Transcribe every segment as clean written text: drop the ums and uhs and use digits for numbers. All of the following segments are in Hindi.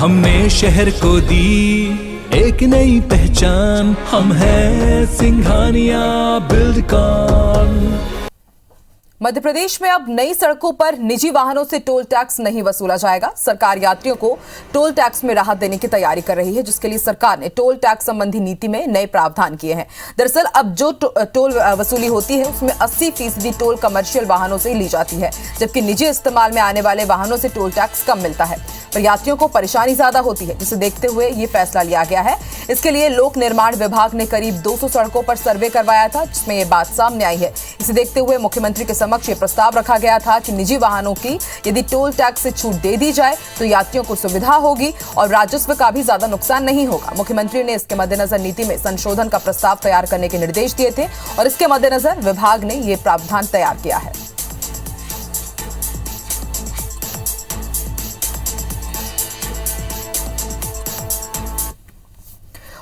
हमने शहर को दी एक नई पहचान, हम हैं सिंघानिया बिल्डकॉन। मध्य प्रदेश में अब नई सड़कों पर निजी वाहनों से टोल टैक्स नहीं वसूला जाएगा। सरकार यात्रियों को टोल टैक्स में राहत देने की तैयारी कर रही है, जिसके लिए सरकार ने टोल टैक्स संबंधी नीति में नए प्रावधान किए हैं। दरअसल अब जो टोल वसूली होती है उसमें 80% टोल कमर्शियल वाहनों से ली जाती है, जबकि निजी इस्तेमाल में आने वाले वाहनों से टोल टैक्स कम मिलता है। पर यात्रियों को परेशानी ज्यादा होती है, जिसे देखते हुए ये फैसला लिया गया है। इसके लिए लोक निर्माण विभाग ने करीब 200 सड़कों पर सर्वे करवाया था, जिसमें ये बात सामने आई है। इसे देखते हुए मुख्यमंत्री के समक्ष ये प्रस्ताव रखा गया था कि निजी वाहनों की यदि टोल टैक्स से छूट दे दी जाए तो यात्रियों को सुविधा होगी और राजस्व का भी ज्यादा नुकसान नहीं होगा। मुख्यमंत्री ने इसके मद्देनजर नीति में संशोधन का प्रस्ताव तैयार करने के निर्देश दिए थे और इसके मद्देनजर विभाग ने ये प्रावधान तैयार किया है।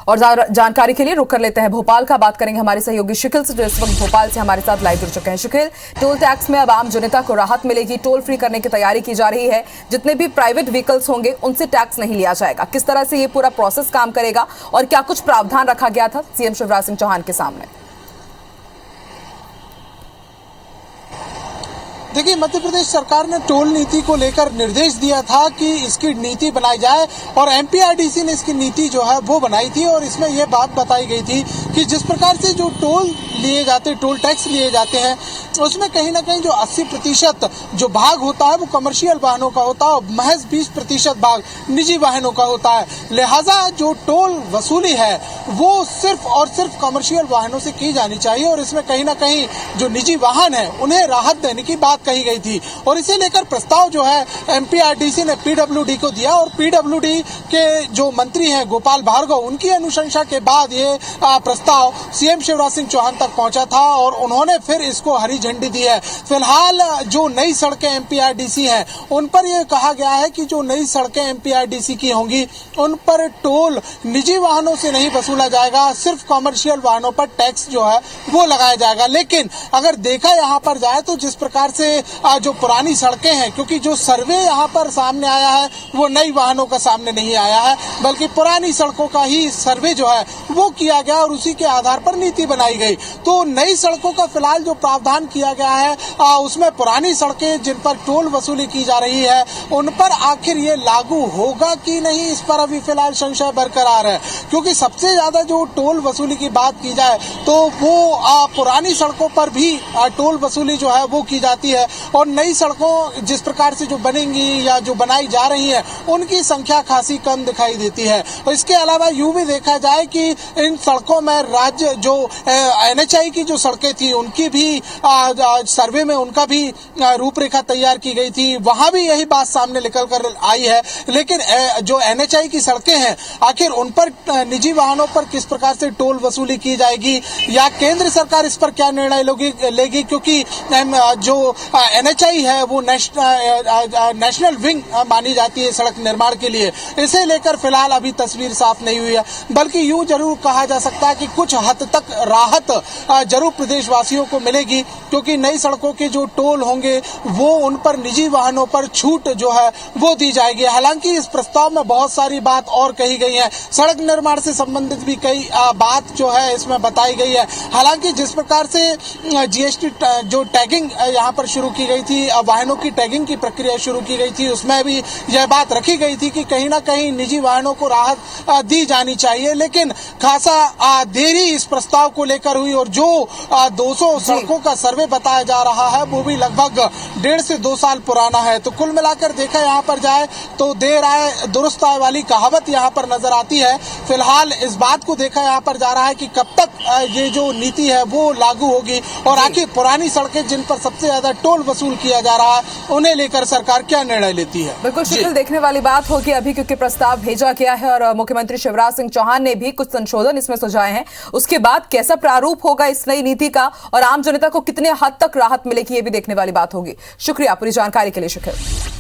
और जानकारी के लिए रुक कर लेते हैं भोपाल का। बात करेंगे हमारे सहयोगी शिखिल से, जो इस वक्त भोपाल से हमारे साथ लाइव जुड़ चुके हैं। शिखिल, टोल टैक्स में अब आम जनता को राहत मिलेगी, टोल फ्री करने की तैयारी की जा रही है। जितने भी प्राइवेट व्हीकल्स होंगे उनसे टैक्स नहीं लिया जाएगा। किस तरह से ये पूरा प्रोसेस काम करेगा और क्या कुछ प्रावधान रखा गया था सीएम शिवराज सिंह चौहान के सामने? देखिए, मध्य प्रदेश सरकार ने टोल नीति को लेकर निर्देश दिया था कि इसकी नीति बनाई जाए और एमपीआरडीसी ने इसकी नीति जो है वो बनाई थी और इसमें यह बात बताई गई थी कि जिस प्रकार से जो टोल टैक्स लिए जाते हैं उसमें कहीं ना कहीं जो 80% जो भाग होता है वो कमर्शियल वाहनों का होता है और महज 20% भाग निजी वाहनों का होता है। लिहाजा जो टोल वसूली है वो सिर्फ और सिर्फ कमर्शियल वाहनों से की जानी चाहिए और इसमें कहीं ना कहीं जो निजी वाहन है उन्हें राहत देने की बात कही गई थी। और इसे लेकर प्रस्ताव जो है एमपीआरडीसी ने पीडब्ल्यूडी को दिया और पीडब्ल्यूडी के जो मंत्री हैं गोपाल भार्गव, उनकी अनुशंसा के बाद ये प्रस्ताव सीएम शिवराज सिंह चौहान तक पहुंचा था और उन्होंने फिर इसको हरी झंडी दी है। फिलहाल जो नई सड़कें एमपीआरडीसी हैं उन पर यह कहा गया है कि जो नई सड़कें एमपीआरडीसी की होंगी उन पर टोल निजी वाहनों से नहीं वसूला जाएगा, सिर्फ कमर्शियल वाहनों पर टैक्स जो है वो लगाया जाएगा। लेकिन अगर देखा यहाँ पर जाए तो जिस प्रकार से जो पुरानी सड़कें हैं, क्योंकि जो सर्वे यहाँ पर सामने आया है वो नई वाहनों का सामने नहीं आया है बल्कि पुरानी सड़कों का ही सर्वे जो है वो किया गया और उसी के आधार पर नीति बनाई गई। तो नई सड़कों का फिलहाल जो प्रावधान किया गया है उसमें पुरानी सड़कें जिन पर टोल वसूली की जा रही है उन पर आखिर ये लागू होगा कि नहीं, इस पर अभी फिलहाल संशय बरकरार है। क्योंकि सबसे ज्यादा जो टोल वसूली की बात की जाए तो वो पुरानी सड़कों पर भी टोल वसूली जो है वो की जाती है और नई सड़कों जिस प्रकार से जो बनेंगी या जो बनाई जा रही है उनकी संख्या खासी कम दिखाई देती है। और इसके अलावा यूं भी देखा जाए कि इन सड़कों में राज्य जो एनएचआई की जो सड़कें थी उनकी भी सर्वे में उनका भी रूपरेखा तैयार की गई थी, वहां भी यही बात सामने निकल कर आई है। लेकिन जो एनएचआई की सड़कें हैं आखिर उन पर निजी वाहनों पर किस प्रकार से टोल वसूली की जाएगी या केंद्र सरकार इस पर क्या निर्णय लेगी, क्योंकि जो एनएचआई है वो नेशनल विंग मानी जाती है सड़क निर्माण के लिए। इसे लेकर फिलहाल अभी तस्वीर साफ नहीं हुई है, बल्कि यूं जरूर कहा जा सकता है कि कुछ हद तक राहत जरूर प्रदेशवासियों को मिलेगी, क्योंकि नई सड़कों के जो टोल होंगे वो उन पर निजी वाहनों पर छूट जो है वो दी जाएगी। हालांकि इस प्रस्ताव में बहुत सारी बात और कही गई है, सड़क निर्माण से संबंधित भी कई बात जो है इसमें बताई गई है। हालांकि जिस प्रकार से जीएसटी जो टैगिंग यहाँ पर शुरू की गई थी, वाहनों की टैगिंग की प्रक्रिया शुरू की गई थी, उसमें भी यह बात रखी गई थी कि कहीं ना कहीं निजी वाहनों को राहत दी जानी चाहिए। लेकिन खासा देरी इस प्रस्ताव को लेकर हुई और जो 200 सड़कों का सर्वे बताया जा रहा है वो भी लगभग 1.5 से 2 साल पुराना है। तो कुल मिलाकर देखा यहाँ पर जाए तो देर आए दुरुस्त आए वाली कहावत यहाँ पर नजर आती है। फिलहाल इस बात को देखा यहाँ पर जा रहा है कि कब तक ये जो नीति है वो लागू होगी और आखिर पुरानी सड़कें जिन पर सबसे ज्यादा टोल वसूल किया जा रहा है उन्हें लेकर सरकार क्या निर्णय लेती है। बिल्कुल शिखिल, देखने वाली बात होगी अभी, क्योंकि प्रस्ताव भेजा गया है और मुख्यमंत्री शिवराज सिंह चौहान ने भी कुछ संशोधन इसमें सुझाए हैं। उसके बाद कैसा प्रारूप होगा इस नई नीति का और आम जनता को कितने हद तक राहत मिलेगी ये भी देखने वाली बात होगी। शुक्रिया पूरी जानकारी के लिए शिखिल।